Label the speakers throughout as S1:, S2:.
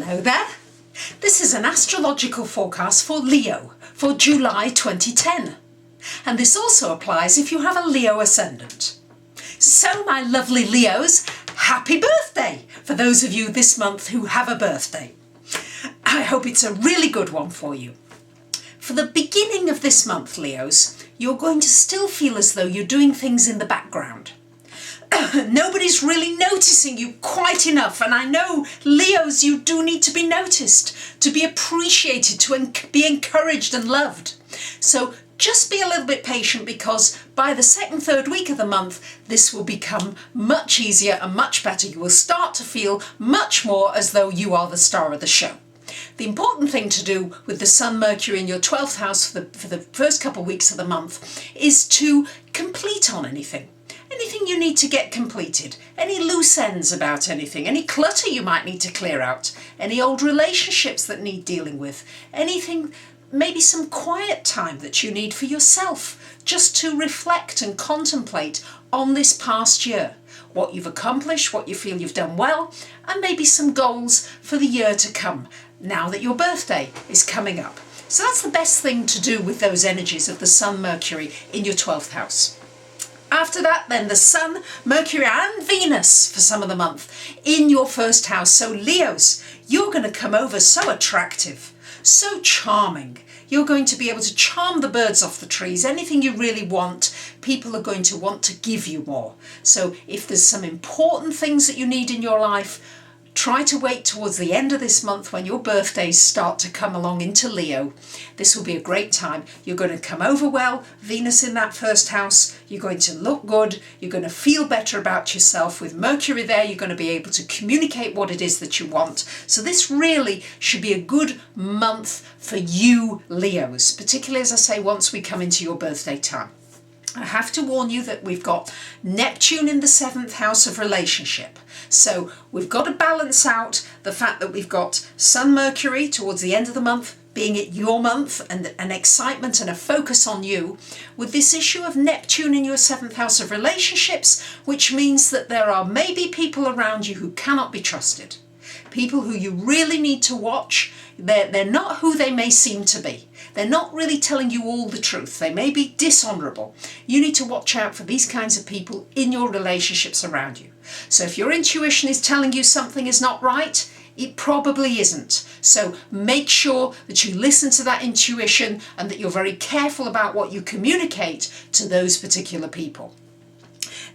S1: Hello there. This is an astrological forecast for Leo for July 2010. And this also applies if you have a Leo ascendant. So my lovely Leos, happy birthday for those of you this month who have a birthday. I hope it's a really good one for you. For the beginning of this month, Leos, you're going to still feel as though you're doing things in the background. Nobody's really noticing you quite enough, and I know, Leos, you do need to be noticed, to be appreciated, to be encouraged and loved. So just be a little bit patient, because by the second, third week of the month, this will become much easier and much better. You will start to feel much more as though you are the star of the show. The important thing to do with the Sun, Mercury in your 12th house for the first couple of weeks of the month is to complete on anything. Anything you need to get completed, any loose ends about anything, any clutter you might need to clear out, any old relationships that need dealing with, anything, maybe some quiet time that you need for yourself, just to reflect and contemplate on this past year, what you've accomplished, what you feel you've done well, and maybe some goals for the year to come, now that your birthday is coming up. So that's the best thing to do with those energies of the Sun, Mercury in your 12th house. After that, then the Sun, Mercury and Venus for some of the month in your first house. So Leos, you're going to come over so attractive, so charming. You're going to be able to charm the birds off the trees. Anything you really want, people are going to want to give you more. So if there's some important things that you need in your life, try to wait towards the end of this month when your birthdays start to come along into Leo. This will be a great time. You're going to come over well, Venus in that first house. You're going to look good. You're going to feel better about yourself. With Mercury there, you're going to be able to communicate what it is that you want. So this really should be a good month for you, Leos, particularly, as I say, once we come into your birthday time. I have to warn you that we've got Neptune in the 7th house of relationship. So we've got to balance out the fact that we've got Sun, Mercury towards the end of the month, being it your month, and an excitement and a focus on you, with this issue of Neptune in your 7th house of relationships, which means that there are maybe people around you who cannot be trusted. People who you really need to watch. They're not who they may seem to be. They're not really telling you all the truth. They may be dishonourable. You need to watch out for these kinds of people in your relationships around you. So if your intuition is telling you something is not right, it probably isn't. So make sure that you listen to that intuition and that you're very careful about what you communicate to those particular people.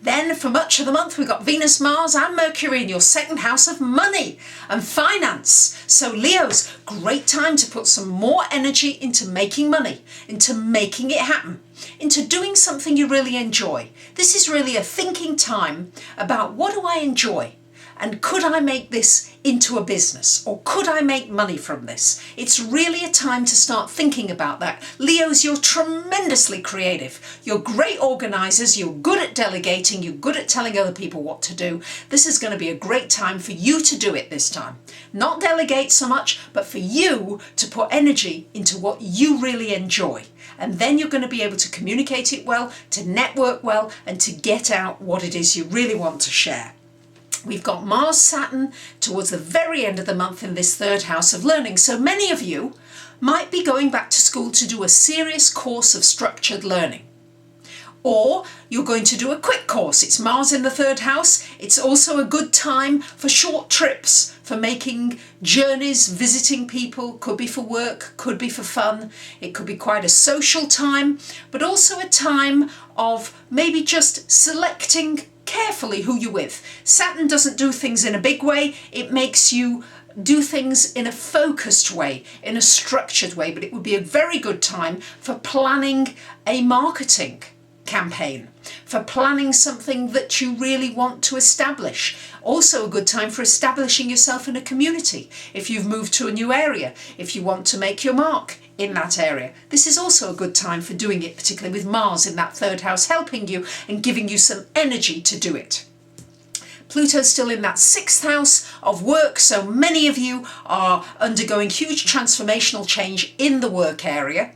S1: Then for much of the month, we've got Venus, Mars and Mercury in your 2nd house of money and finance. So Leos, great time to put some more energy into making money, into making it happen, into doing something you really enjoy. This is really a thinking time about, what do I enjoy? And could I make this into a business? Or could I make money from this? It's really a time to start thinking about that. Leos, you're tremendously creative. You're great organisers. You're good at delegating. You're good at telling other people what to do. This is going to be a great time for you to do it this time. Not delegate so much, but for you to put energy into what you really enjoy. And then you're going to be able to communicate it well, to network well, and to get out what it is you really want to share. We've got Mars, Saturn towards the very end of the month in this 3rd house of learning. So many of you might be going back to school to do a serious course of structured learning. Or you're going to do a quick course. It's Mars in the 3rd house. It's also a good time for short trips, for making journeys, visiting people. Could be for work, could be for fun. It could be quite a social time, but also a time of maybe just selecting carefully who you're with. Saturn doesn't do things in a big way. It makes you do things in a focused way, in a structured way, but it would be a very good time for planning a marketing campaign, for planning something that you really want to establish. Also a good time for establishing yourself in a community. If you've moved to a new area, if you want to make your mark in that area, this is also a good time for doing it, particularly with Mars in that 3rd house helping you and giving you some energy to do it. Pluto's still in that 6th house of work, so many of you are undergoing huge transformational change in the work area.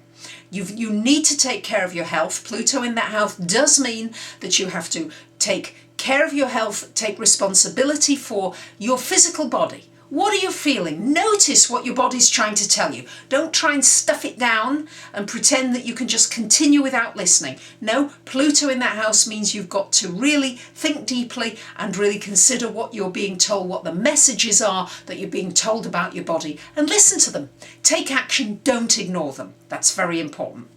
S1: You need to take care of your health. Pluto in that house does mean that you have to take care of your health, take responsibility for your physical body. What are you feeling? Notice what your body's trying to tell you. Don't try and stuff it down and pretend that you can just continue without listening. No, Pluto in that house means you've got to really think deeply and really consider what you're being told, what the messages are that you're being told about your body, and listen to them. Take action, don't ignore them. That's very important.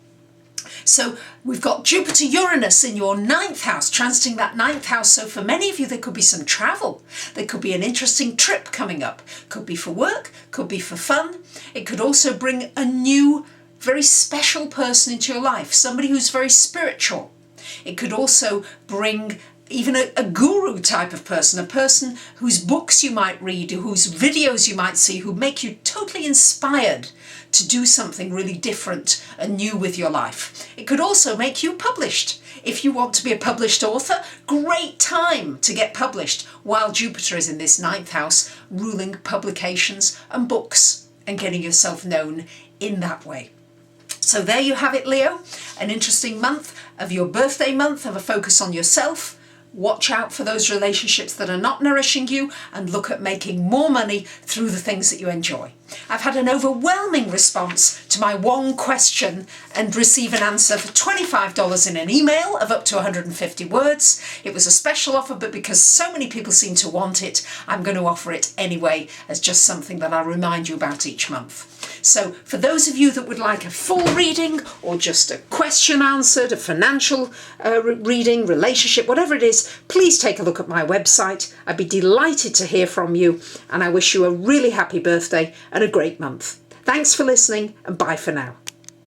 S1: So we've got Jupiter-Uranus in your 9th house, transiting that 9th house. So for many of you, there could be some travel. There could be an interesting trip coming up. Could be for work, could be for fun. It could also bring a new, very special person into your life, somebody who's very spiritual. It could also bring even a guru type of person, a person whose books you might read, whose videos you might see, who make you totally inspired to do something really different and new with your life. It could also make you published. If you want to be a published author, great time to get published while Jupiter is in this 9th house, ruling publications and books and getting yourself known in that way. So there you have it, Leo, an interesting month of your birthday month, of a focus on yourself. Watch out for those relationships that are not nourishing you and look at making more money through the things that you enjoy. I've had an overwhelming response to my one question and receive an answer for $25 in an email of up to 150 words. It was a special offer, but because so many people seem to want it, I'm going to offer it anyway as just something that I'll remind you about each month. So for those of you that would like a full reading or just a question answered, a financial reading, relationship, whatever it is, please take a look at my website. I'd be delighted to hear from you, and I wish you a really happy birthday and a great month. Thanks for listening, and bye for now.